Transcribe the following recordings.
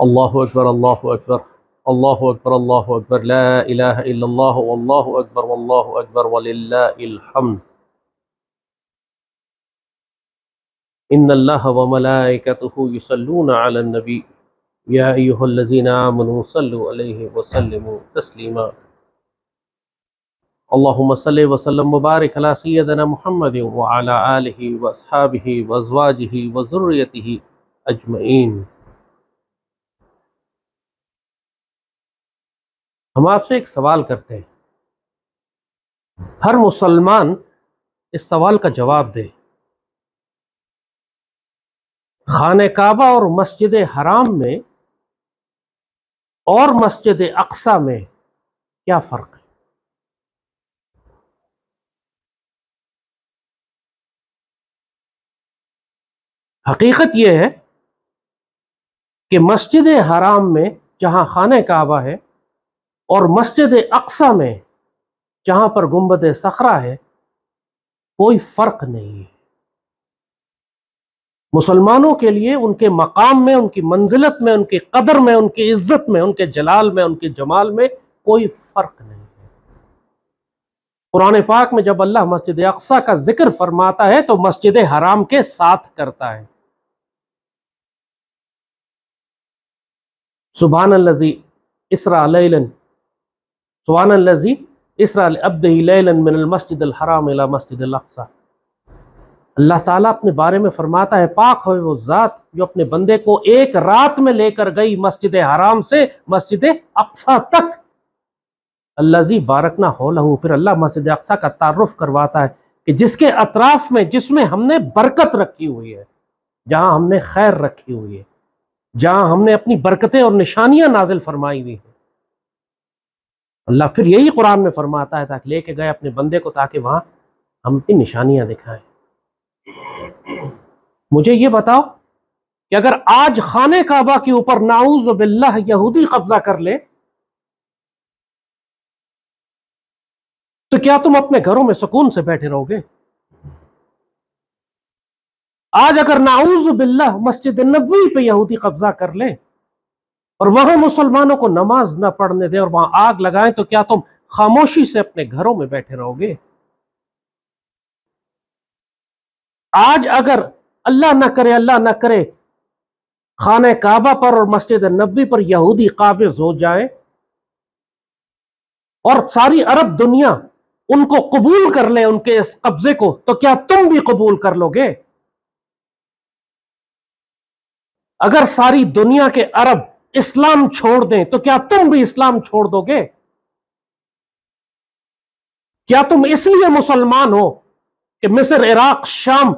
اللہ اکبر اللہ اکبر اللہ اکبر اللہ اکبر لا الہ الا اللہ واللہ اکبر وللہ الحمد ان اللہ وملائکتہ یصلون علی النبی یا ایہا الذین آمنوا صلوا علیہ وسلموا تسلیما اللہم صلی وسلم مبارک علی سیدنا محمد وعلی آلہ واصحابہ وازواجہ وذریتہ اجمعین۔ ہم آپ سے ایک سوال کرتے ہیں، ہر مسلمان اس سوال کا جواب دے، خانہ کعبہ اور مسجد حرام میں اور مسجد اقصی میں کیا فرق ہے؟ حقیقت یہ ہے کہ مسجد حرام میں جہاں خانہ کعبہ ہے اور مسجد اقصی میں جہاں پر گنبد صخرہ ہے کوئی فرق نہیں ہے۔ مسلمانوں کے لیے ان کے مقام میں، ان کی منزلت میں، ان کی قدر میں، ان کی عزت میں، ان کے جلال میں، ان کے جمال میں کوئی فرق نہیں ہے۔ قرآن پاک میں جب اللہ مسجد اقصی کا ذکر فرماتا ہے تو مسجد حرام کے ساتھ کرتا ہے۔ سبحان الذی اسریٰ لیلا سبحان الذی اسریٰ بعبدہ لیلا من المسجد الحرام الی مسجد الاقصی۔ اللہ تعالیٰ اپنے بارے میں فرماتا ہے، پاک ہوئے وہ ذات جو اپنے بندے کو ایک رات میں لے کر گئی مسجد حرام سے مسجد اقصی تک۔ الذی بارکنا حولہ، پھر اللہ مسجد اقصی کا تعارف کرواتا ہے کہ جس کے اطراف میں، جس میں ہم نے برکت رکھی ہوئی ہے، جہاں ہم نے خیر رکھی ہوئی ہے، جہاں ہم نے اپنی برکتیں اور نشانیاں نازل فرمائی ہوئی ہیں۔ اللہ پھر یہی قرآن میں فرماتا ہے تاکہ لے کے گئے اپنے بندے کو تاکہ وہاں ہم اپنی نشانیاں دکھائیں۔ مجھے یہ بتاؤ کہ اگر آج خانہ کعبہ کے اوپر نعوذ باللہ یہودی قبضہ کر لے تو کیا تم اپنے گھروں میں سکون سے بیٹھے رہو گے؟ آج اگر نعوذ باللہ مسجد نبوی پہ یہودی قبضہ کر لے اور وہاں مسلمانوں کو نماز نہ پڑھنے دے اور وہاں آگ لگائیں تو کیا تم خاموشی سے اپنے گھروں میں بیٹھے رہو گے؟ آج اگر اللہ نہ کرے خانہ کعبہ پر اور مسجد نبوی پر یہودی قابض ہو جائیں اور ساری عرب دنیا ان کو قبول کر لے، ان کے اس قبضے کو، تو کیا تم بھی قبول کر لو گے؟ اگر ساری دنیا کے عرب اسلام چھوڑ دیں تو کیا تم بھی اسلام چھوڑ دو گے؟ کیا تم اس لیے مسلمان ہو کہ مصر، عراق، شام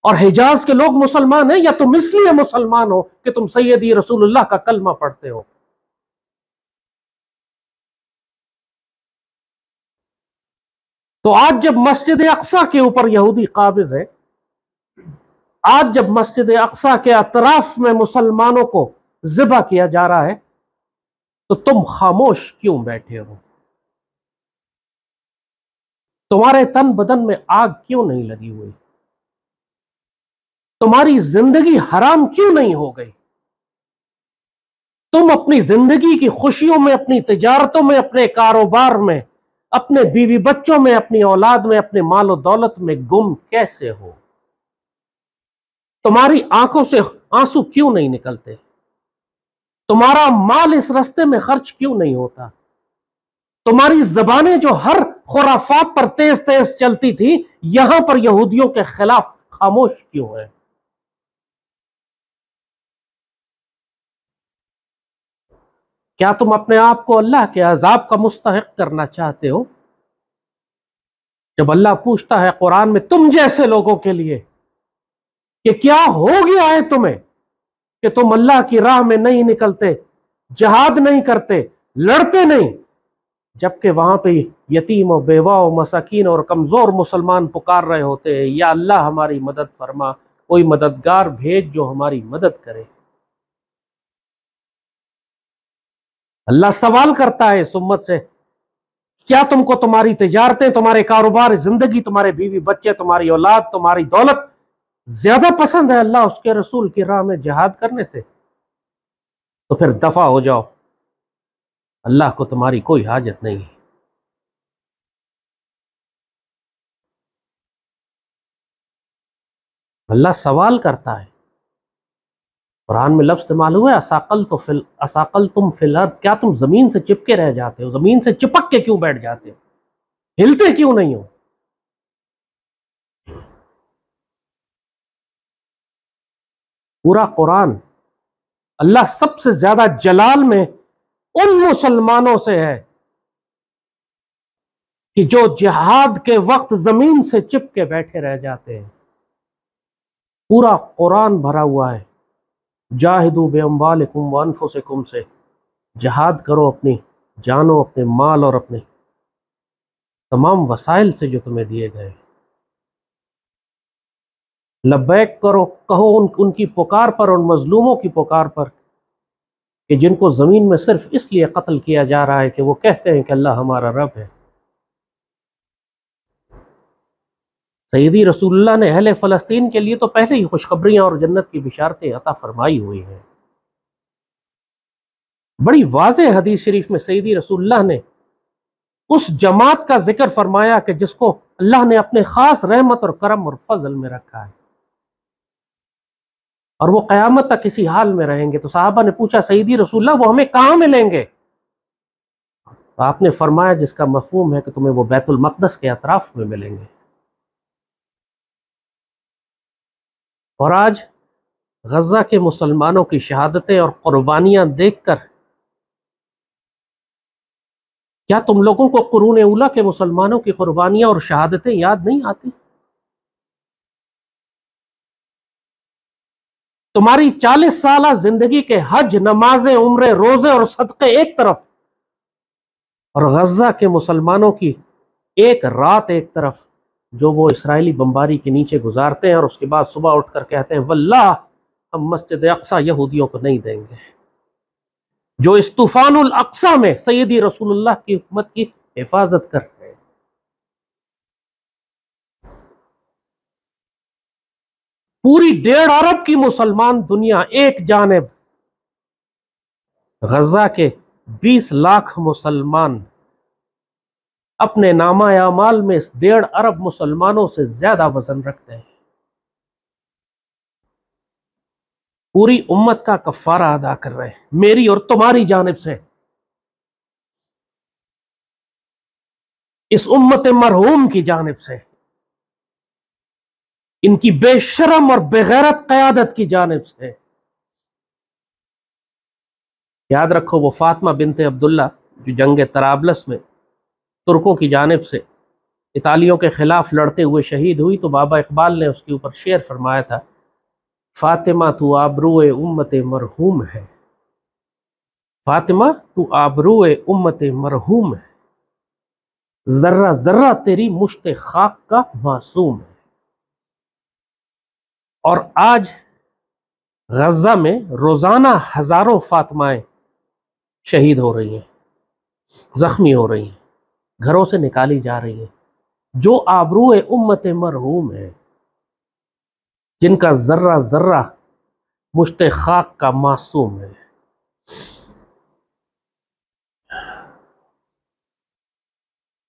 اور حجاز کے لوگ مسلمان ہیں، یا تم اس لیے مسلمان ہو کہ تم سیدی رسول اللہ کا کلمہ پڑھتے ہو؟ تو آج جب مسجد اقصی کے اوپر یہودی قابض ہے، آج جب مسجد اقصی کے اطراف میں مسلمانوں کو ذبح کیا جا رہا ہے تو تم خاموش کیوں بیٹھے ہو؟ تمہارے تن بدن میں آگ کیوں نہیں لگی ہوئی؟ تمہاری زندگی حرام کیوں نہیں ہو گئی؟ تم اپنی زندگی کی خوشیوں میں، اپنی تجارتوں میں، اپنے کاروبار میں، اپنے بیوی بچوں میں، اپنی اولاد میں، اپنے مال و دولت میں گم کیسے ہو؟ تمہاری آنکھوں سے آنسو کیوں نہیں نکلتے؟ تمہارا مال اس راستے میں خرچ کیوں نہیں ہوتا؟ تمہاری زبانیں جو ہر خرافات پر تیز تیز چلتی تھی یہاں پر یہودیوں کے خلاف خاموش کیوں ہے؟ کیا تم اپنے آپ کو اللہ کے عذاب کا مستحق کرنا چاہتے ہو؟ جب اللہ پوچھتا ہے قرآن میں تم جیسے لوگوں کے لیے کہ کیا ہو گیا ہے تمہیں کہ تم اللہ کی راہ میں نہیں نکلتے، جہاد نہیں کرتے، لڑتے نہیں، جبکہ وہاں پہ یتیم و بیوہ و مساکین اور کمزور مسلمان پکار رہے ہوتے ہیں، یا اللہ ہماری مدد فرما، کوئی مددگار بھیج جو ہماری مدد کرے۔ اللہ سوال کرتا ہے اس امت سے، کیا تم کو تمہاری تجارتیں، تمہارے کاروبار، زندگی، تمہارے بیوی بچے، تمہاری اولاد، تمہاری دولت زیادہ پسند ہے اللہ اس کے رسول کی راہ میں جہاد کرنے سے؟ تو پھر دفع ہو جاؤ، اللہ کو تمہاری کوئی حاجت نہیں ہے۔ اللہ سوال کرتا ہے، قرآن میں لفظ استعمال ہوا ہے اساقل تم فی الارض، کیا تم زمین سے چپکے رہ جاتے ہو؟ زمین سے چپک کے کیوں بیٹھ جاتے ہو؟ ہلتے کیوں نہیں ہو؟ پورا قرآن اللہ سب سے زیادہ جلال میں ان مسلمانوں سے ہے کہ جو جہاد کے وقت زمین سے چپ کے بیٹھے رہ جاتے ہیں۔ پورا قرآن بھرا ہوا ہے جاہدوا باموالکم وانفسکم سے، جہاد کرو اپنی جانوں، اپنے مال اور اپنے تمام وسائل سے جو تمہیں دیے گئے۔ لبیک کرو، کہو ان کی پکار پر، ان مظلوموں کی پکار پر کہ جن کو زمین میں صرف اس لیے قتل کیا جا رہا ہے کہ وہ کہتے ہیں کہ اللہ ہمارا رب ہے۔ سیدی رسول اللہ نے اہل فلسطین کے لیے تو پہلے ہی خوشخبریاں اور جنت کی بشارتیں عطا فرمائی ہوئی ہیں۔ بڑی واضح حدیث شریف میں سیدی رسول اللہ نے اس جماعت کا ذکر فرمایا کہ جس کو اللہ نے اپنے خاص رحمت اور کرم اور فضل میں رکھا ہے، اور وہ قیامت تک اسی حال میں رہیں گے۔ تو صحابہ نے پوچھا سیدی رسول اللہ وہ ہمیں کہاں ملیں گے؟ تو آپ نے فرمایا جس کا مفہوم ہے کہ تمہیں وہ بیت المقدس کے اطراف میں ملیں گے۔ اور آج غزہ کے مسلمانوں کی شہادتیں اور قربانیاں دیکھ کر کیا تم لوگوں کو قرون اولیٰ کے مسلمانوں کی قربانیاں اور شہادتیں یاد نہیں آتی؟ تمہاری 40 سالہ زندگی کے حج، نمازیں، عمرے، روزے اور صدقے ایک طرف، اور غزہ کے مسلمانوں کی ایک رات ایک طرف جو وہ اسرائیلی بمباری کے نیچے گزارتے ہیں، اور اس کے بعد صبح اٹھ کر کہتے ہیں واللہ ہم مسجد اقصی یہودیوں کو نہیں دیں گے، جو اس طوفان الاقصی میں سیدی رسول اللہ کی امت کی حفاظت کر رہے ہیں۔ پوری 1.5 ارب کی مسلمان دنیا ایک جانب، غزہ کے 20 لاکھ مسلمان اپنے نامہ اعمال میں اس 1.5 ارب مسلمانوں سے زیادہ وزن رکھتے ہیں۔ پوری امت کا کفارہ ادا کر رہے ہیں، میری اور تمہاری جانب سے، اس امت مرحوم کی جانب سے، ان کی بے شرم اور بے غیرت قیادت کی جانب سے۔ یاد رکھو وہ فاطمہ بنت عبداللہ جو جنگ طرابلس میں ترکوں کی جانب سے اطالیوں کے خلاف لڑتے ہوئے شہید ہوئی، تو بابا اقبال نے اس کے اوپر شعر فرمایا تھا فاطمہ تو آبرو امت مرحوم ہے، فاطمہ تو آبرو امت مرحوم ہے، ذرہ ذرہ تیری مشت خاک کا معصوم ہے۔ اور آج غزہ میں روزانہ ہزاروں فاطمائیں شہید ہو رہی ہیں، زخمی ہو رہی ہیں، گھروں سے نکالی جا رہی ہیں، جو آبرو امت مرحوم ہے، جن کا ذرہ ذرہ مشت خاک کا معصوم ہے۔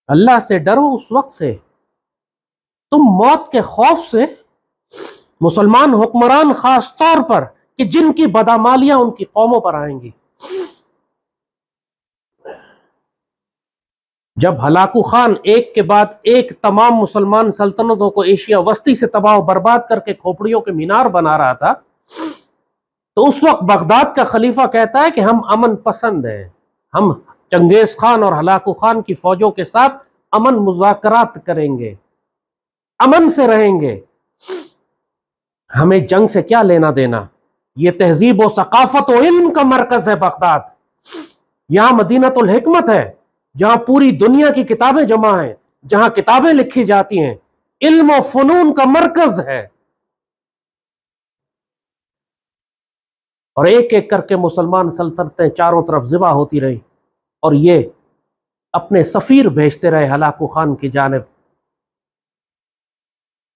اللہ سے ڈرو اس وقت سے، تم موت کے خوف سے، مسلمان حکمران خاص طور پر، کہ جن کی بدعمالیاں ان کی قوموں پر آئیں گی۔ جب ہلاکو خان ایک کے بعد ایک تمام مسلمان سلطنتوں کو ایشیا وسطی سے تباہ و برباد کر کے کھوپڑیوں کے مینار بنا رہا تھا، تو اس وقت بغداد کا خلیفہ کہتا ہے کہ ہم امن پسند ہیں، ہم چنگیز خان اور ہلاکو خان کی فوجوں کے ساتھ امن مذاکرات کریں گے، امن سے رہیں گے، ہمیں جنگ سے کیا لینا دینا، یہ تہذیب و ثقافت و علم کا مرکز ہے بغداد، یہاں مدینۃ الحکمت ہے، جہاں پوری دنیا کی کتابیں جمع ہیں، جہاں کتابیں لکھی جاتی ہیں، علم و فنون کا مرکز ہے۔ اور ایک ایک کر کے مسلمان سلطنتیں چاروں طرف ذبح ہوتی رہی، اور یہ اپنے سفیر بھیجتے رہے ہلاکو خان کی جانب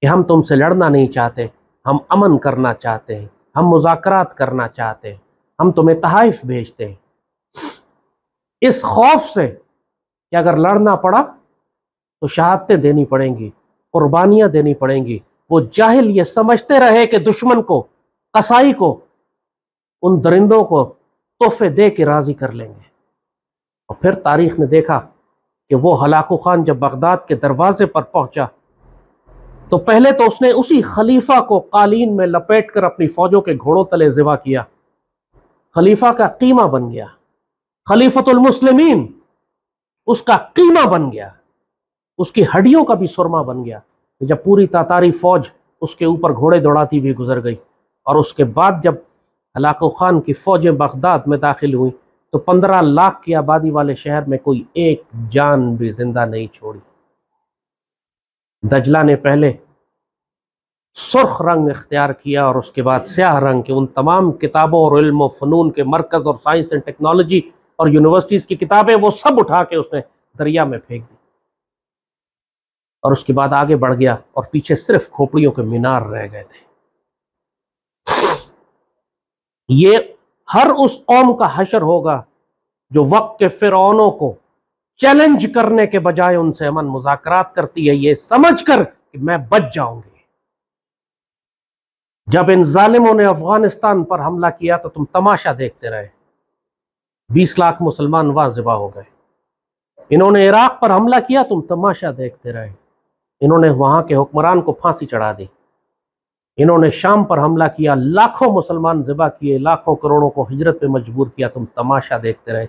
کہ ہم تم سے لڑنا نہیں چاہتے، ہم امن کرنا چاہتے ہیں، ہم مذاکرات کرنا چاہتے ہیں، ہم تمہیں تحائف بھیجتے ہیں، اس خوف سے کہ اگر لڑنا پڑا تو شہادتیں دینی پڑیں گی، قربانیاں دینی پڑیں گی۔ وہ جاہل یہ سمجھتے رہے کہ دشمن کو، قصائی کو، ان درندوں کو تحفے دے کے راضی کر لیں گے۔ اور پھر تاریخ نے دیکھا کہ وہ ہلاکو خان جب بغداد کے دروازے پر پہنچا تو پہلے تو اس نے اسی خلیفہ کو قالین میں لپیٹ کر اپنی فوجوں کے گھوڑوں تلے ذبح کیا، خلیفہ کا قیمہ بن گیا، خلیفۃ المسلمین اس کا قیمہ بن گیا، اس کی ہڈیوں کا بھی سرما بن گیا۔ جب پوری تاتاری فوج اس کے اوپر گھوڑے دوڑاتی ہوئی گزر گئی، اور اس کے بعد جب ہلاکو خان کی فوجیں بغداد میں داخل ہوئیں تو 15 لاکھ کی آبادی والے شہر میں کوئی ایک جان بھی زندہ نہیں چھوڑی۔ دجلہ نے پہلے سرخ رنگ اختیار کیا اور اس کے بعد سیاہ رنگ کے ان تمام کتابوں اور علم و فنون کے مرکز اور سائنس اینڈ ٹیکنالوجی اور یونیورسٹیز کی کتابیں وہ سب اٹھا کے اس نے دریا میں پھینک دی، اور اس کے بعد آگے بڑھ گیا اور پیچھے صرف کھوپڑیوں کے مینار رہ گئے تھے۔ یہ ہر اس قوم کا حشر ہوگا جو وقت کے فرعونوں کو چیلنج کرنے کے بجائے ان سے امن مذاکرات کرتی ہے، یہ سمجھ کر کہ میں بچ جاؤں گی۔ جب ان ظالموں نے افغانستان پر حملہ کیا تو تم تماشا دیکھتے رہے، 20 لاکھ مسلمان وہاں ذبح ہو گئے۔ انہوں نے عراق پر حملہ کیا، تم تماشا دیکھتے رہے، انہوں نے وہاں کے حکمران کو پھانسی چڑھا دی۔ انہوں نے شام پر حملہ کیا، لاکھوں مسلمان ذبح کیے، لاکھوں کروڑوں کو ہجرت پہ مجبور کیا، تم تماشا دیکھتے رہے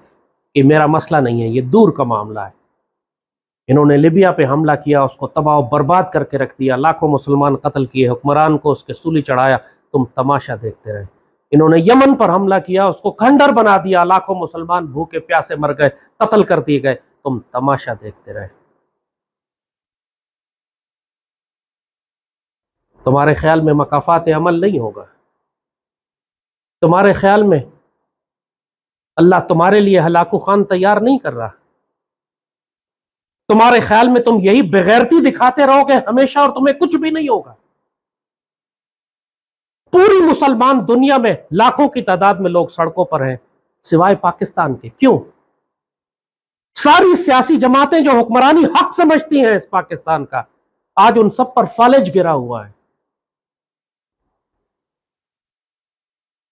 کہ میرا مسئلہ نہیں ہے، یہ دور کا معاملہ ہے۔ انہوں نے لیبیا پہ حملہ کیا، اس کو تباہ و برباد کر کے رکھ دیا، لاکھوں مسلمان قتل کیے، حکمران کو اس کے سولی چڑھایا، تم تماشا دیکھتے رہے۔ انہوں نے یمن پر حملہ کیا، اس کو کھنڈر بنا دیا، لاکھوں مسلمان بھوکے پیاسے مر گئے، قتل کر دیے گئے، تم تماشا دیکھتے رہے۔ تمہارے خیال میں مکافات عمل نہیں ہوگا؟ تمہارے خیال میں اللہ تمہارے لیے ہلاکو خان تیار نہیں کر رہا؟ تمہارے خیال میں تم یہی بغیرتی دکھاتے رہو گے ہمیشہ اور تمہیں کچھ بھی نہیں ہوگا؟ پوری مسلمان دنیا میں لاکھوں کی تعداد میں لوگ سڑکوں پر ہیں سوائے پاکستان کے، کیوں؟ ساری سیاسی جماعتیں جو حکمرانی حق سمجھتی ہیں اس پاکستان کا، آج ان سب پر فالج گرا ہوا ہے۔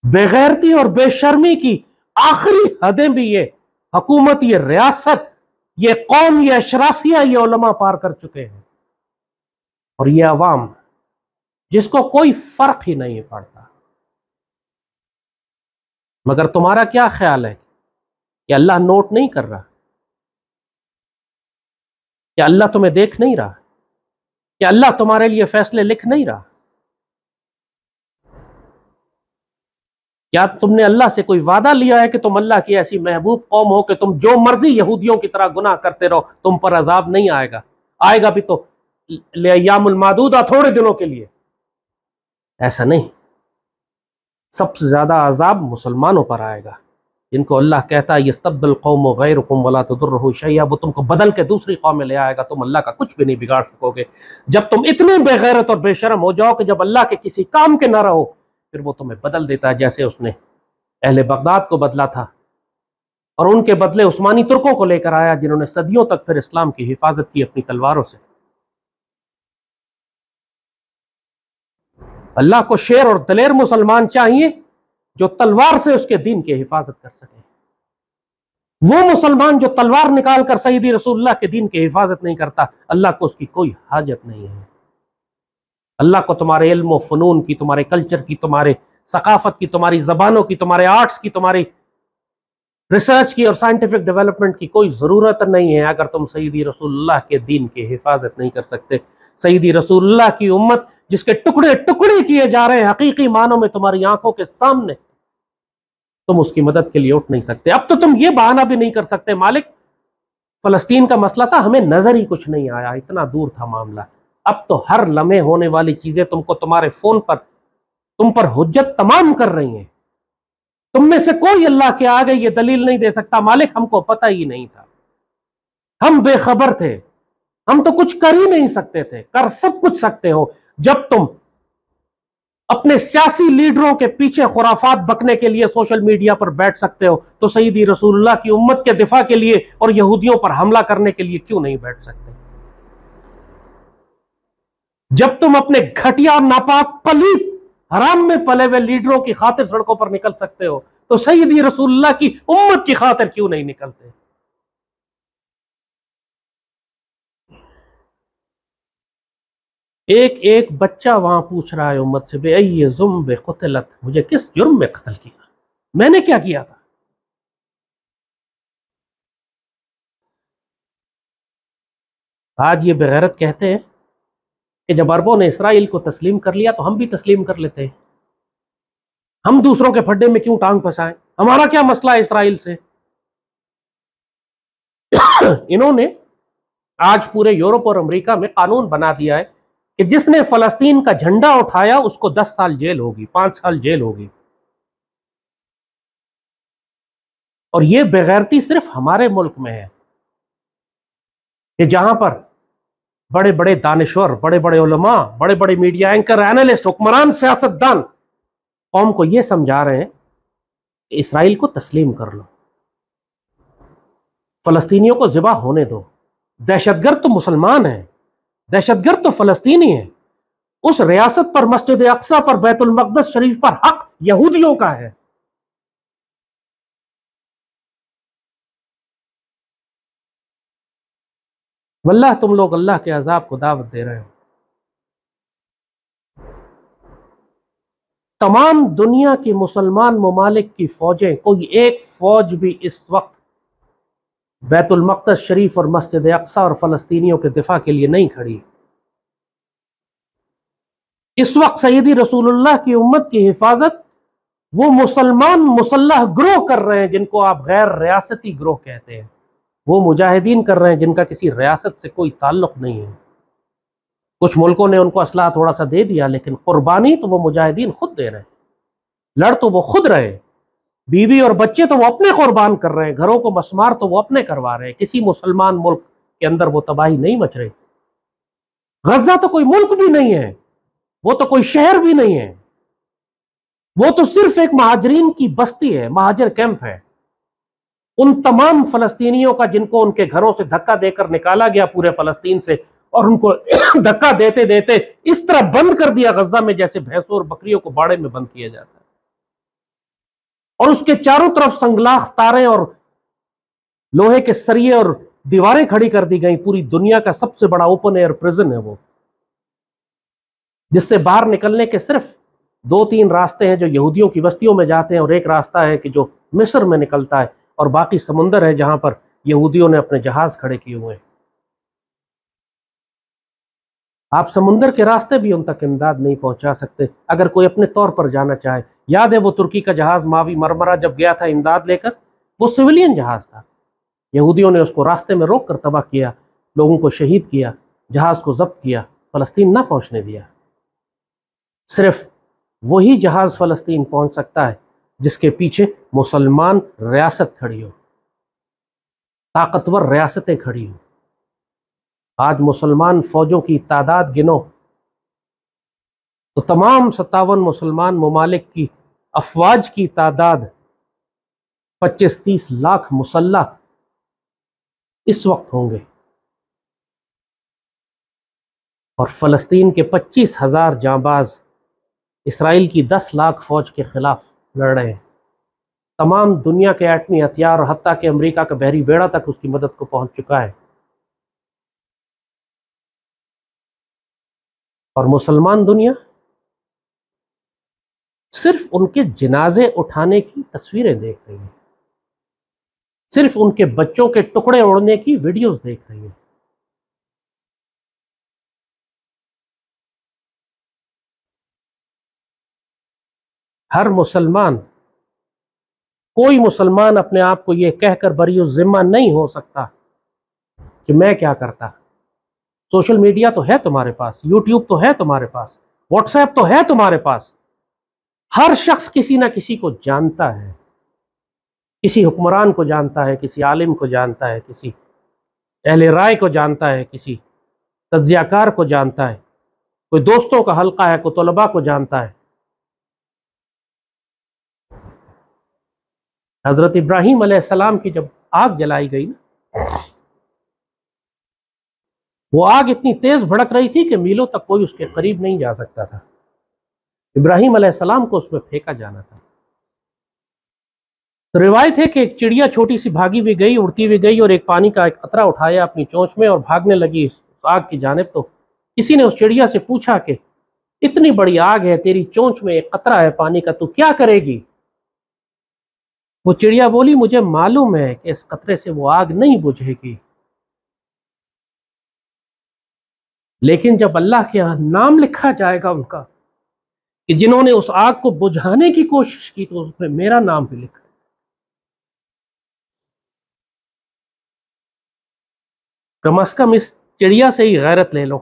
بغیرتی اور بے شرمی کی آخری حدیں بھی یہ حکومت، یہ ریاست، یہ قوم، یہ اشرافیہ، یہ علماء پار کر چکے ہیں، اور یہ عوام جس کو کوئی فرق ہی نہیں پڑتا۔ مگر تمہارا کیا خیال ہے کہ اللہ نوٹ نہیں کر رہا؟ کہ اللہ تمہیں دیکھ نہیں رہا؟ کہ اللہ تمہارے لیے فیصلے لکھ نہیں رہا؟ کیا تم نے اللہ سے کوئی وعدہ لیا ہے کہ تم اللہ کی ایسی محبوب قوم ہو کہ تم جو مرضی یہودیوں کی طرح گناہ کرتے رہو، تم پر عذاب نہیں آئے گا؟ آئے گا بھی تو لایام المعدودہ، تھوڑے دنوں کے لیے۔ ایسا نہیں، سب سے زیادہ عذاب مسلمانوں پر آئے گا، جن کو اللہ کہتا ہے یستبدل قوم غیرکم ولا تضرہ شیئا، وہ تم کو بدل کے دوسری قوم میں لے آئے گا، تم اللہ کا کچھ بھی نہیں بگاڑ سکو گے۔ جب تم اتنے بے غیرت اور بے شرم ہو جاؤ کہ جب اللہ کے کسی کام کے نہ رہو، پھر وہ تمہیں بدل دیتا ہے، جیسے اس نے اہل بغداد کو بدلا تھا، اور ان کے بدلے عثمانی ترکوں کو لے کر آیا، جنہوں نے صدیوں تک پھر اسلام کی حفاظت کی اپنی تلواروں سے۔ اللہ کو شیر اور دلیر مسلمان چاہیے جو تلوار سے اس کے دین کی حفاظت کر سکے۔ وہ مسلمان جو تلوار نکال کر سیدی رسول اللہ کے دین کی حفاظت نہیں کرتا، اللہ کو اس کی کوئی حاجت نہیں ہے۔ اللہ کو تمہارے علم و فنون کی، تمہارے کلچر کی، تمہارے ثقافت کی، تمہاری زبانوں کی، تمہارے آرٹس کی، تمہاری ریسرچ کی اور سائنٹیفک ڈیولپمنٹ کی کوئی ضرورت نہیں ہے اگر تم سیدی رسول اللہ کے دین کی حفاظت نہیں کر سکتے۔ سیدی رسول اللہ کی امت جس کے ٹکڑے ٹکڑے کیے جا رہے ہیں حقیقی معنوں میں تمہاری آنکھوں کے سامنے، تم اس کی مدد کے لیے اٹھ نہیں سکتے۔ اب تو تم یہ بہانہ بھی نہیں کر سکتے مالک فلسطین کا مسئلہ تھا، ہمیں نظر ہی کچھ نہیں آیا، اتنا دور تھا معاملہ۔ اب تو ہر لمحے ہونے والی چیزیں تم کو تمہارے فون پر تم پر حجت تمام کر رہی ہیں۔ تم میں سے کوئی اللہ کے آگے یہ دلیل نہیں دے سکتا مالک ہم کو پتہ ہی نہیں تھا، ہم بے خبر تھے، ہم تو کچھ کر ہی نہیں سکتے تھے۔ کر سب کچھ سکتے ہو جب تم اپنے سیاسی لیڈروں کے پیچھے خرافات بکنے کے لیے سوشل میڈیا پر بیٹھ سکتے ہو تو سیدی رسول اللہ کی امت کے دفاع کے لیے اور یہودیوں پر حملہ کرنے کے لیے کیوں نہیں بیٹھ سکتے؟ جب تم اپنے گھٹیا اور ناپاک پلیت حرام میں پلے ہوئے لیڈروں کی خاطر سڑکوں پر نکل سکتے ہو تو سیدی رسول اللہ کی امت کی خاطر کیوں نہیں نکلتے؟ ایک ایک بچہ وہاں پوچھ رہا ہے امت سے، بے ای ذنب قتلت، مجھے کس جرم میں قتل کیا، میں نے کیا کیا تھا؟ آج یہ بغیرت کہتے ہیں کہ جب عربوں نے اسرائیل کو تسلیم کر لیا تو ہم بھی تسلیم کر لیتے ہیں، ہم دوسروں کے پھڈے میں کیوں ٹانگ پھنسائیں، ہمارا کیا مسئلہ ہے اسرائیل سے؟ انہوں نے آج پورے یورپ اور امریکہ میں قانون بنا دیا ہے کہ جس نے فلسطین کا جھنڈا اٹھایا اس کو 10 سال جیل ہوگی، 5 سال جیل ہوگی. اور یہ بغیرتی صرف ہمارے ملک میں ہے کہ جہاں پر بڑے بڑے دانشور، بڑے بڑے علماء، بڑے بڑے میڈیا اینکر، اینالسٹ، حکمران، سیاستدان قوم کو یہ سمجھا رہے ہیں کہ اسرائیل کو تسلیم کر لو، فلسطینیوں کو ذبح ہونے دو. دہشت گرد تو مسلمان ہیں، دہشت گرد تو فلسطینی ہیں. اس ریاست پر، مسجد اقصی پر، بیت المقدس شریف پر حق یہودیوں کا ہے. واللہ تم لوگ اللہ کے عذاب کو دعوت دے رہے ہو. تمام دنیا کی مسلمان ممالک کی فوجیں، کوئی ایک فوج بھی اس وقت بیت المقدس شریف اور مسجد اقصی اور فلسطینیوں کے دفاع کے لیے نہیں کھڑی. اس وقت سیدی رسول اللہ کی امت کی حفاظت وہ مسلمان مسلح گروہ کر رہے ہیں جن کو آپ غیر ریاستی گروہ کہتے ہیں، وہ مجاہدین کر رہے ہیں جن کا کسی ریاست سے کوئی تعلق نہیں ہے. کچھ ملکوں نے ان کو اسلحہ تھوڑا سا دے دیا، لیکن قربانی تو وہ مجاہدین خود دے رہے ہیں، لڑ تو وہ خود رہے، بیوی اور بچے تو وہ اپنے قربان کر رہے ہیں، گھروں کو مسمار تو وہ اپنے کروا رہے ہیں. کسی مسلمان ملک کے اندر وہ تباہی نہیں مچ رہی. غزہ تو کوئی ملک بھی نہیں ہے، وہ تو کوئی شہر بھی نہیں ہے، وہ تو صرف ایک مہاجرین کی بستی ہے، مہاجر کیمپ ہے. ان تمام فلسطینیوں کا جن کو ان کے گھروں سے دھکا دے کر نکالا گیا پورے فلسطین سے، اور ان کو دھکا دیتے دیتے اس طرح بند کر دیا غزہ میں جیسے بھینسوں اور بکریوں کو باڑے میں بند کیا جاتا ہے، اور اس کے چاروں طرف سنگلاخ تاریں اور لوہے کے سریے اور دیواریں کھڑی کر دی گئیں. پوری دنیا کا سب سے بڑا اوپن ایئر پرزن ہے وہ، جس سے باہر نکلنے کے صرف 2-3 راستے ہیں جو یہودیوں کی بستیوں میں جاتے ہیں، اور ایک راستہ ہے کہ جو مصر میں نکلتا ہے، اور باقی سمندر ہے جہاں پر یہودیوں نے اپنے جہاز کھڑے کیے ہوئے ہیں. آپ سمندر کے راستے بھی ان تک امداد نہیں پہنچا سکتے اگر کوئی اپنے طور پر جانا چاہے. یاد ہے وہ ترکی کا جہاز ماوی مرمرہ جب گیا تھا امداد لے کر، وہ سویلین جہاز تھا، یہودیوں نے اس کو راستے میں روک کر تباہ کیا، لوگوں کو شہید کیا، جہاز کو ضبط کیا، فلسطین نہ پہنچنے دیا. صرف وہی جہاز فلسطین پہنچ سکتا ہے جس کے پیچھے مسلمان ریاست کھڑی ہو، طاقتور ریاستیں کھڑی ہوں. آج مسلمان فوجوں کی تعداد گنو تو تمام 57 مسلمان ممالک کی افواج کی تعداد 25-30 لاکھ مسلح اس وقت ہوں گے، اور فلسطین کے 25,000 جانباز اسرائیل کی 10 لاکھ فوج کے خلاف لڑ رہے ہیں. تمام دنیا کے ایٹمی ہتھیار اور حتیٰ کہ امریکہ کا بحری بیڑا تک اس کی مدد کو پہنچ چکا ہے، اور مسلمان دنیا صرف ان کے جنازے اٹھانے کی تصویریں دیکھ رہی ہے، صرف ان کے بچوں کے ٹکڑے اڑنے کی ویڈیوز دیکھ رہی ہے. ہر مسلمان، کوئی مسلمان اپنے آپ کو یہ کہہ کر بری الذمہ نہیں ہو سکتا کہ میں کیا کرتا. سوشل میڈیا تو ہے تمہارے پاس، یوٹیوب تو ہے تمہارے پاس، واٹس ایپ تو ہے تمہارے پاس. ہر شخص کسی نہ کسی کو جانتا ہے، کسی حکمران کو جانتا ہے، کسی عالم کو جانتا ہے، کسی اہل رائے کو جانتا ہے، کسی تجزیہ کار کو جانتا ہے، کوئی دوستوں کا حلقہ ہے، کوئی طلباء کو جانتا ہے. حضرت ابراہیم علیہ السلام کی جب آگ جلائی گئی نا، وہ آگ اتنی تیز بھڑک رہی تھی کہ میلوں تک کوئی اس کے قریب نہیں جا سکتا تھا۔ ابراہیم علیہ السلام کو اس میں پھینکا جانا تھا۔ تو روایت ہے کہ ایک چڑیا چھوٹی سی بھاگی بھی گئی، اڑتی بھی گئی، اور ایک پانی کا ایک قطرہ اٹھایا اپنی چونچ میں اور بھاگنے لگی اس آگ کی جانب۔ تو کسی نے اس چڑیا سے پوچھا کہ اتنی بڑی آگ ہے، تیری چونچ میں ایک قطرہ ہے پانی کا، تو کیا کرے گی؟ وہ چڑیا بولی مجھے معلوم ہے کہ اس قطرے سے وہ آگ نہیں بجھے گی، لیکن جب اللہ کے یہاں نام لکھا جائے گا ان کا کہ جنہوں نے اس آگ کو بجھانے کی کوشش کی، تو اس میں میرا نام بھی لکھا۔ کم از کم اس چڑیا سے ہی غیرت لے لو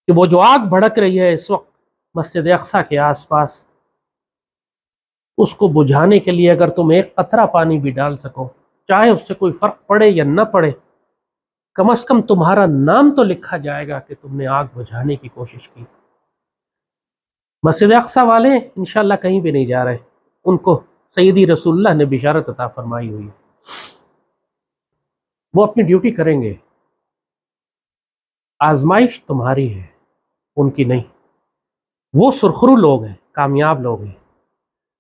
کہ وہ جو آگ بھڑک رہی ہے اس وقت مسجد اقصیٰ کے آس پاس، اس کو بجھانے کے لیے اگر تم ایک قطرہ پانی بھی ڈال سکو، چاہے اس سے کوئی فرق پڑے یا نہ پڑے، کم از کم تمہارا نام تو لکھا جائے گا کہ تم نے آگ بجھانے کی کوشش کی۔ مسجد اقصیٰ والے انشاءاللہ کہیں بھی نہیں جا رہے، ان کو سیدی رسول اللہ نے بشارت عطا فرمائی ہوئی ہے، وہ اپنی ڈیوٹی کریں گے۔ آزمائش تمہاری ہے، ان کی نہیں۔ وہ سرخرو لوگ ہیں، کامیاب لوگ ہیں،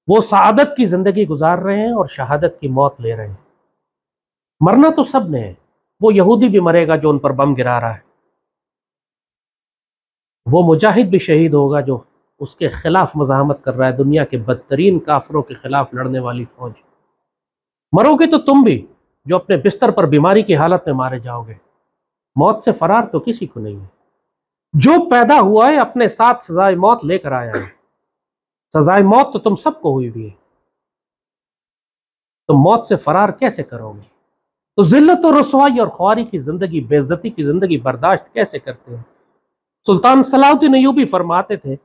وہ سعادت کی زندگی گزار رہے ہیں اور شہادت کی موت لے رہے ہیں۔ مرنا تو سب نے ہے، وہ یہودی بھی مرے گا جو ان پر بم گرا رہا ہے، وہ مجاہد بھی شہید ہوگا جو اس کے خلاف مزاحمت کر رہا ہے، دنیا کے بدترین کافروں کے خلاف لڑنے والی فوج۔ مرو گے تو تم بھی، جو اپنے بستر پر بیماری کی حالت میں مارے جاؤ گے۔ موت سے فرار تو کسی کو نہیں ہے، جو پیدا ہوا ہے اپنے ساتھ سزائے موت لے کر آیا ہے۔ سزائے موت تو تم سب کو ہوئی بھی ہے، تم موت سے فرار کیسے کرو گے؟ تو ذلت و رسوائی اور خواری کی زندگی، بے عزتی کی زندگی برداشت کیسے کرتے ہیں؟ سلطان صلاح الدین ایوبی فرماتے تھے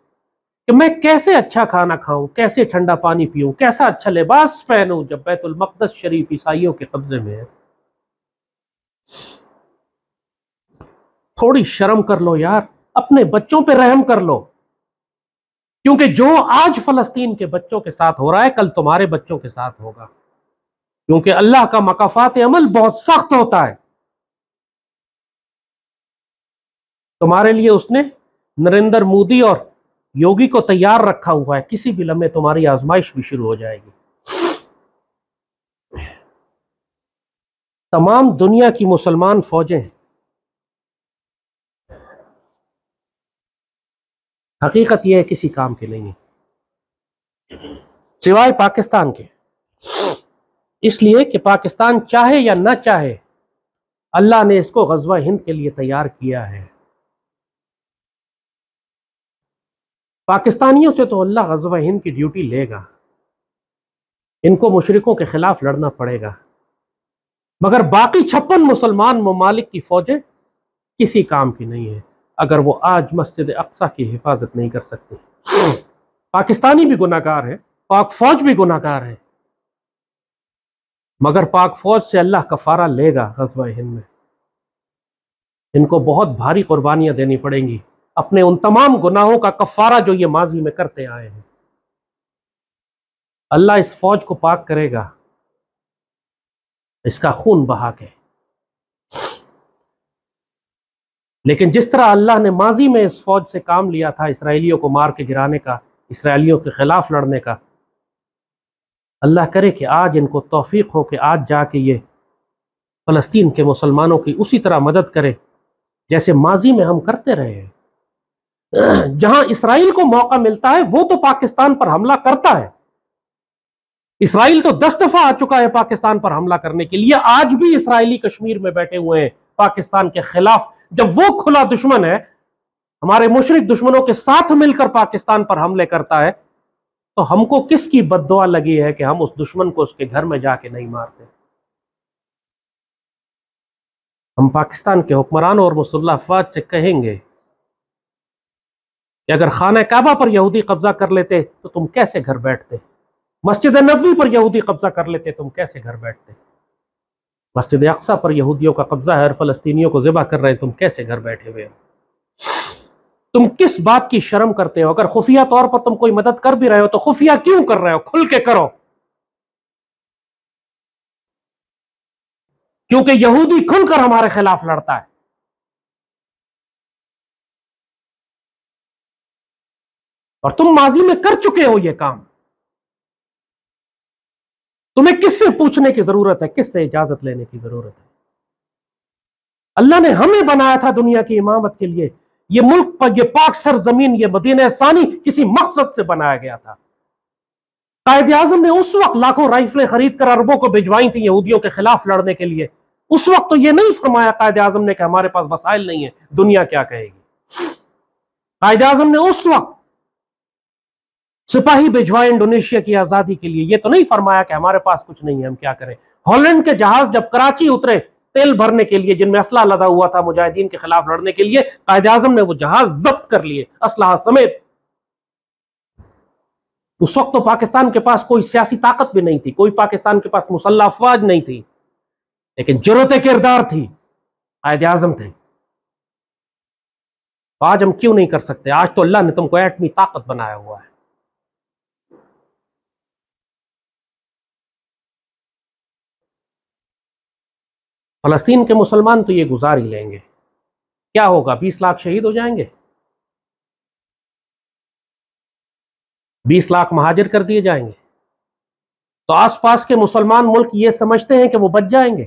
کہ میں کیسے اچھا کھانا کھاؤں، کیسے ٹھنڈا پانی پیوں، کیسا اچھا لباس پہنوں جب بیت المقدس شریف عیسائیوں کے قبضے میں ہے۔ تھوڑی شرم کر لو یار، اپنے بچوں پہ رحم کر لو، کیونکہ جو آج فلسطین کے بچوں کے ساتھ ہو رہا ہے کل تمہارے بچوں کے ساتھ ہوگا، کیونکہ اللہ کا مکافات عمل بہت سخت ہوتا ہے۔ تمہارے لیے اس نے نریندر مودی اور یوگی کو تیار رکھا ہوا ہے، کسی بھی لمحے تمہاری آزمائش بھی شروع ہو جائے گی۔ تمام دنیا کی مسلمان فوجیں حقیقت یہ ہے کسی کام کے نہیں ہیں سوائے پاکستان کے، اس لیے کہ پاکستان چاہے یا نہ چاہے اللہ نے اس کو غزوہ ہند کے لیے تیار کیا ہے۔ پاکستانیوں سے تو اللہ غزوہ ہند کی ڈیوٹی لے گا، ان کو مشرکوں کے خلاف لڑنا پڑے گا، مگر باقی 56 مسلمان ممالک کی فوجیں کسی کام کی نہیں ہیں اگر وہ آج مسجد اقصیٰ کی حفاظت نہیں کر سکتے۔ پاکستانی بھی گناہ گار ہے، پاک فوج بھی گناہ گار ہے، مگر پاک فوج سے اللہ کفارہ لے گا غزوہ ہند میں۔ ان کو بہت بھاری قربانیاں دینی پڑیں گی اپنے ان تمام گناہوں کا کفارہ جو یہ ماضی میں کرتے آئے ہیں۔ اللہ اس فوج کو پاک کرے گا، اس کا خون بہا کے۔ لیکن جس طرح اللہ نے ماضی میں اس فوج سے کام لیا تھا اسرائیلیوں کو مار کے گرانے کا، اسرائیلیوں کے خلاف لڑنے کا، اللہ کرے کہ آج ان کو توفیق ہو کہ آج جا کے یہ فلسطین کے مسلمانوں کی اسی طرح مدد کرے جیسے ماضی میں ہم کرتے رہے ہیں۔ جہاں اسرائیل کو موقع ملتا ہے وہ تو پاکستان پر حملہ کرتا ہے، اسرائیل تو 10 دفعہ آ چکا ہے پاکستان پر حملہ کرنے کے لیے، آج بھی اسرائیلی کشمیر میں بیٹھے ہوئے ہیں پاکستان کے خلاف۔ جب وہ کھلا دشمن ہے، ہمارے مشرک دشمنوں کے ساتھ مل کر پاکستان پر حملے کرتا ہے، تو ہم کو کس کی بد دعا لگی ہے کہ ہم اس دشمن کو اس کے گھر میں جا کے نہیں مارتے؟ ہم پاکستان کے حکمرانوں اور مسلح افواج سے کہیں گے کہ اگر خانہ کعبہ پر یہودی قبضہ کر لیتے تو تم کیسے گھر بیٹھتے؟ مسجد نبوی پر یہودی قبضہ کر لیتے تم کیسے گھر بیٹھتے؟ مسجد اقصیٰ پر یہودیوں کا قبضہ ہے اور فلسطینیوں کو ذبح کر رہے ہیں، تم کیسے گھر بیٹھے ہوئے ہو؟ تم کس بات کی شرم کرتے ہو؟ اگر خفیہ طور پر تم کوئی مدد کر بھی رہے ہو تو خفیہ کیوں کر رہے ہو؟ کھل کے کرو۔ کیونکہ یہودی کھل کر ہمارے خلاف لڑتا ہے. اور تم ماضی میں کر چکے ہو یہ کام. تمہیں کس سے پوچھنے کی ضرورت ہے, کس سے اجازت لینے کی ضرورت ہے؟ اللہ نے ہمیں بنایا تھا دنیا کی امامت کے لیے. یہ ملک پر, یہ پاک سرزمین, یہ مدینہ ثانی کسی مقصد سے بنایا گیا تھا. قائد اعظم نے اس وقت لاکھوں رائفلیں خرید کر عربوں کو بھجوائی تھیں یہودیوں کے خلاف لڑنے کے لیے. اس وقت تو یہ نہیں فرمایا قائد اعظم نے کہ ہمارے پاس وسائل نہیں ہیں, دنیا کیا کہے گی. قائد اعظم نے اس وقت سپاہی بھجوائے انڈونیشیا کی آزادی کے لیے. یہ تو نہیں فرمایا کہ ہمارے پاس کچھ نہیں ہے, ہم کیا کریں. ہالینڈ کے جہاز جب کراچی اترے تیل بھرنے کے لیے, جن میں اسلحہ لدا ہوا تھا مجاہدین کے خلاف لڑنے کے لیے, قائد اعظم نے وہ جہاز ضبط کر لیے اسلحہ سمیت. اس وقت تو پاکستان کے پاس کوئی سیاسی طاقت بھی نہیں تھی, کوئی پاکستان کے پاس مسلح افواج نہیں تھی, لیکن جرأت کردار تھی, قائد اعظم تھے. آج ہم کیوں نہیں کر سکتے؟ آج تو اللہ نے تم کو ایٹمی طاقت بنایا ہوا ہے. فلسطین کے مسلمان تو یہ گزار ہی لیں گے. کیا ہوگا؟ 20 لاکھ شہید ہو جائیں گے, 20 لاکھ مہاجر کر دیے جائیں گے. تو آس پاس کے مسلمان ملک یہ سمجھتے ہیں کہ وہ بچ جائیں گے.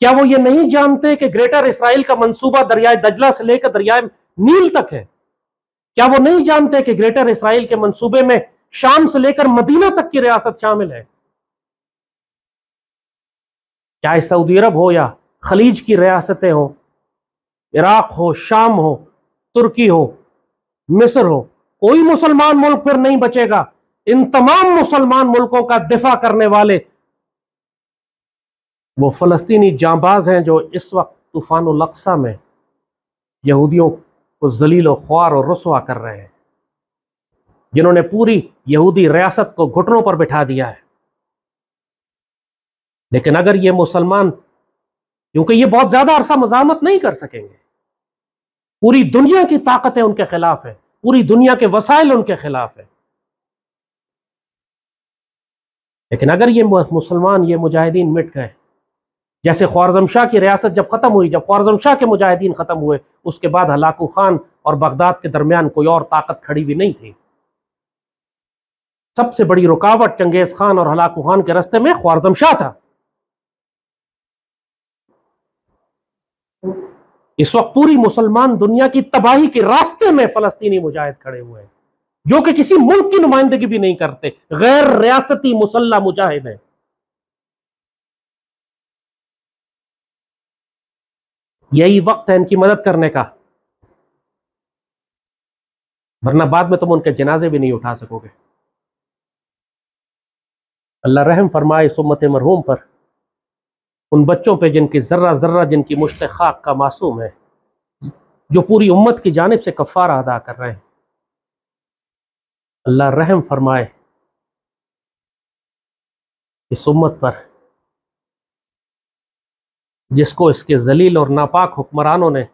کیا وہ یہ نہیں جانتے کہ گریٹر اسرائیل کا منصوبہ دریائے دجلہ سے لے کر دریائے نیل تک ہے؟ کیا وہ نہیں جانتے کہ گریٹر اسرائیل کے منصوبے میں شام سے لے کر مدینہ تک کی ریاست شامل ہے؟ چاہے سعودی عرب ہو یا خلیج کی ریاستیں ہوں, عراق ہو, شام ہو, ترکی ہو, مصر ہو, کوئی مسلمان ملک پھر نہیں بچے گا. ان تمام مسلمان ملکوں کا دفاع کرنے والے وہ فلسطینی جانباز ہیں جو اس وقت طوفان الاقصی میں یہودیوں کو ذلیل و خوار اور رسوا کر رہے ہیں, جنہوں نے پوری یہودی ریاست کو گھٹنوں پر بٹھا دیا ہے. لیکن اگر یہ مسلمان, کیونکہ یہ بہت زیادہ عرصہ مزاحمت نہیں کر سکیں گے, پوری دنیا کی طاقتیں ان کے خلاف ہیں, پوری دنیا کے وسائل ان کے خلاف ہیں. لیکن اگر یہ مسلمان, یہ مجاہدین مٹ گئے, جیسے خوارزم شاہ کی ریاست جب ختم ہوئی, جب خوارزم شاہ کے مجاہدین ختم ہوئے, اس کے بعد ہلاکو خان اور بغداد کے درمیان کوئی اور طاقت کھڑی بھی نہیں تھی. سب سے بڑی رکاوٹ چنگیز خان اور ہلاکو خان کے راستے میں خوارزم شاہ تھا. اس وقت پوری مسلمان دنیا کی تباہی کے راستے میں فلسطینی مجاہد کھڑے ہوئے ہیں, جو کہ کسی ملک کی نمائندگی بھی نہیں کرتے, غیر ریاستی مسلح مجاہد ہیں. یہی وقت ہے ان کی مدد کرنے کا, ورنہ بعد میں تم ان کے جنازے بھی نہیں اٹھا سکو گے. اللہ رحم فرمائے اس امت مرحوم پر, ان بچوں پہ جن کی ذرہ ذرہ, جن کی مشت خاک کا معصوم ہے, جو پوری امت کی جانب سے کفارہ ادا کر رہے ہیں. اللہ رحم فرمائے اس امت پر جس کو اس کے ذلیل اور ناپاک حکمرانوں نے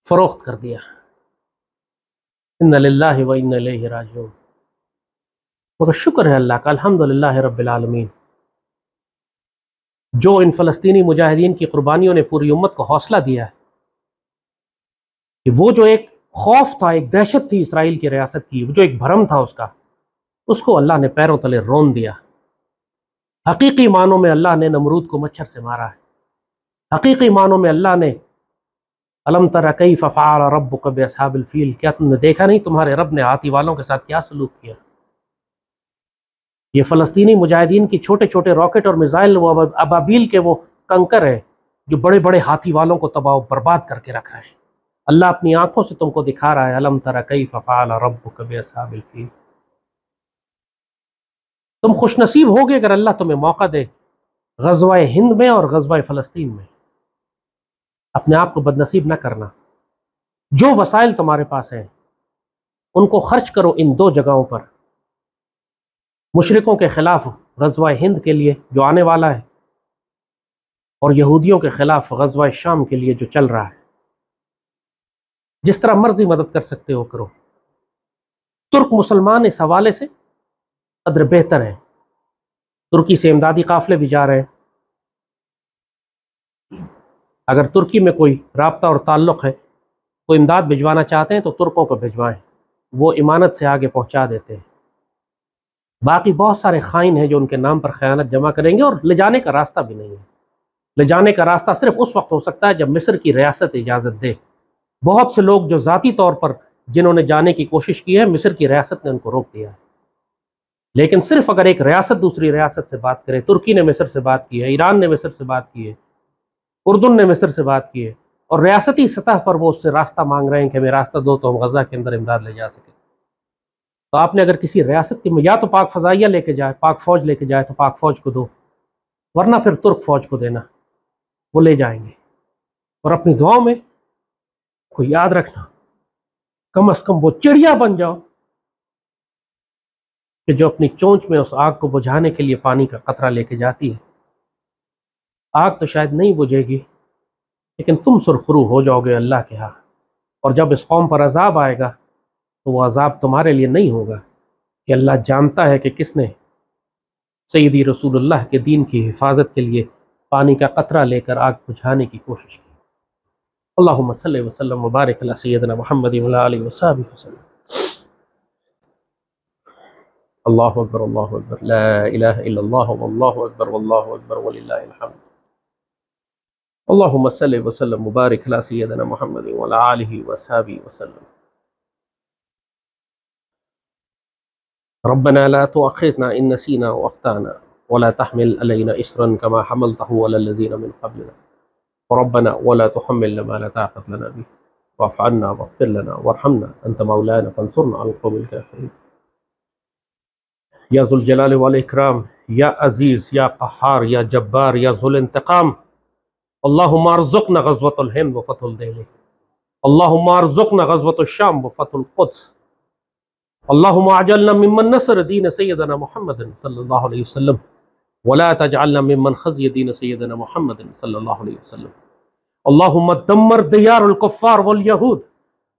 فروخت کر دیا. ان للہ و انا الیہ راجعون. مگر شکر ہے اللہ کا, الحمدللہ رب العالمین, جو ان فلسطینی مجاہدین کی قربانیوں نے پوری امت کو حوصلہ دیا ہے کہ وہ جو ایک خوف تھا, ایک دہشت تھی اسرائیل کی ریاست کی, جو ایک بھرم تھا اس کو اللہ نے پیروں تلے رون دیا. حقیقی معنوں میں اللہ نے نمرود کو مچھر سے مارا ہے. حقیقی معنوں میں اللہ نے الم تر کیف فعل ربک باصحاب الفیل, کیا تم نے دیکھا نہیں تمہارے رب نے ہاتھی والوں کے ساتھ کیا سلوک کیا. یہ فلسطینی مجاہدین کی چھوٹے چھوٹے راکٹ اور میزائل, وہ ابابیل کے وہ کنکر ہیں جو بڑے بڑے ہاتھی والوں کو تباہ و برباد کر کے رکھ رہے ہیں. اللہ اپنی آنکھوں سے تم کو دکھا رہا ہے, الم تر کیف فعل ربک باصحاب الفیل. تم خوش نصیب ہوگے اگر اللہ تمہیں موقع دے غزوہ ہند میں اور غزوہ فلسطین میں. اپنے آپ کو بد نصیب نہ کرنا. جو وسائل تمہارے پاس ہیں ان کو خرچ کرو ان دو جگہوں پر, مشرکوں کے خلاف غزوہ ہند کے لیے جو آنے والا ہے, اور یہودیوں کے خلاف غزوہ شام کے لیے جو چل رہا ہے. جس طرح مرضی مدد کر سکتے ہو کرو. ترک مسلمان اس حوالے سے قدر بہتر ہیں, ترکی سے امدادی قافلے بھی جا رہے ہیں, اگر ترکی میں کوئی رابطہ اور تعلق ہے، کوئی امداد بھجوانا چاہتے ہیں تو ترکوں کو بھجوائیں، وہ امانت سے آگے پہنچا دیتے ہیں۔ باقی بہت سارے خائن ہیں جو ان کے نام پر خیانت جمع کریں گے، اور لے جانے کا راستہ بھی نہیں ہے۔ لے جانے کا راستہ صرف اس وقت ہو سکتا ہے جب مصر کی ریاست اجازت دے۔ بہت سے لوگ جو ذاتی طور پر جنہوں نے جانے کی کوشش کی ہے، مصر کی ریاست نے ان کو روک دیا ہے۔ لیکن صرف اگر ایک ریاست دوسری ریاست سے بات کرے، ترکی نے مصر سے بات کی ہے، ایران نے مصر سے بات کی ہے، اردن نے مصر سے بات کی ہے، اور ریاستی سطح پر وہ اس سے راستہ مانگ رہے ہیں کہ ہمیں راستہ دو تو ہم غزہ کے اندر امداد لے جا سکیں، تو آپ نے اگر کسی ریاست کی یا تو پاک فضائیہ لے کے جائے، پاک فوج لے کے جائے تو پاک فوج کو دو، ورنہ پھر ترک فوج کو دینا، وہ لے جائیں گے۔ اور اپنی دعاؤں میں کو یاد رکھنا، کم از کم وہ چڑیا بن جاؤ کہ جو اپنی چونچ میں اس آگ کو بجھانے کے لیے پانی کا قطرہ لے کے جاتی ہے۔ آگ تو شاید نہیں بجھے گی، لیکن تم سرخرو ہو جاؤ گے اللہ کے ہاں، اور جب اس قوم پر عذاب آئے گا تو وہ عذاب تمہارے لیے نہیں ہوگا، کہ اللہ جانتا ہے کہ کس نے سیدی رسول اللہ کے دین کی حفاظت کے لیے پانی کا قطرہ لے کر آگ بجھانے کی کوشش کی۔ اللہم صلی وسلم وبارک علی سیدنا محمد وعلی آلہ وصحبہ وسلم۔ اللہ اکبر، اللہ اکبر، لا الہ الا اللہ، واللہ اکبر، واللہ اکبر وللہ الحمد۔ اللہم صلی وسلم وبارک علی سیدنا محمد وعلی آلہ وصحبہ وسلم۔ ربنا لا تؤاخذنا ان نسینا واخطأنا ولا تحمل علينا إصرا كما حملته على الذين من قبلنا ربنا ولا تحملنا ما لا طاقة لنا به واعف عنا واغفر لنا وارحمنا أنت مولانا فانصرنا على القوم الكافرين۔ یا ذو الجلال والاکرام، یا عزیز، یا قہار، یا جبار، یا ذو الانتقام، اللہم ارزقنا غزوة الہند وفتح الدہلی، اللہم ارزقنا غزوة الشام وفتح القدس، اللہم اجعلنا ممن نصر دین سیدنا محمد صلی اللہ علیہ وسلم ولا تجعلنا ممن خزی دین سیدنا محمد صلی اللہ علیہ وسلم۔ اللہم دمر دیار الکفار والیہود،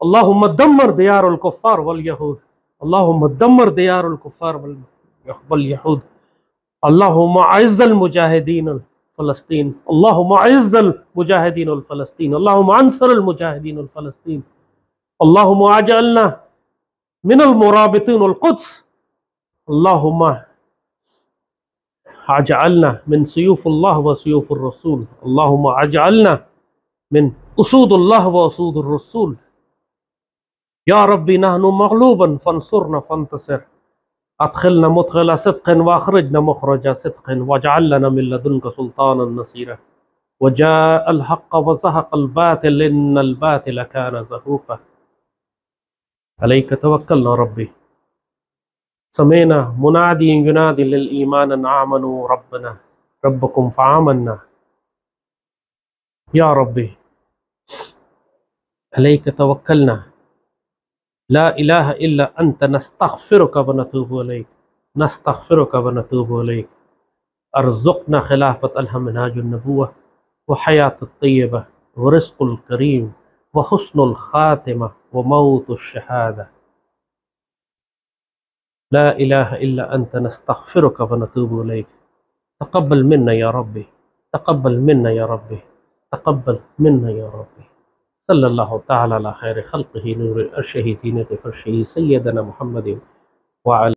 اللہم دمر دیار الکفار والیہود، اللہم دمر دیار الکفار والیہود، اللہم اعز المجاہدین الفلسطین، اللہم اعز المجاہدین الفلسطین، اللہم انصر المجاہدین الفلسطین، اللہم اجعلنا من المرابطین القدس، اللہم اجعلنا من سیوف اللہ و سیوف الرسول، اللہم اجعلنا من اسود اللہ و اسود الرسول، یا ربی نحن مغلوبا فانصرنا فانتصر، ادخلنا مدخل صدق واخرجنا مخرج صدق واجعل لنا من لدنك سلطانا نصيرا، وجاء الحق وزهق الباطل ان الباطل كان زهوقا، عليك توكلنا ربي، سمعنا منادي ينادي للإيمان أن آمنوا ربنا ربكم فآمنا، يا ربي عليك توكلنا، لا إله إلا أنت نستغفرك ونتوب إليك، نستغفرك ونتوب إليك، ارزقنا خلافة منهاج النبوة وحياة الطيبة ورزق الكريم وحسن الخاتمة وموت الشهادة، لا إله إلا أنت نستغفرك ونتوب إليك، تقبل منا يا ربي، تقبل منا يا ربي، تقبل منا يا ربي، صلی اللہ تعالی علی خیر خلقہ نور عرشہ زینت فرشہ سیدنا محمد وعلی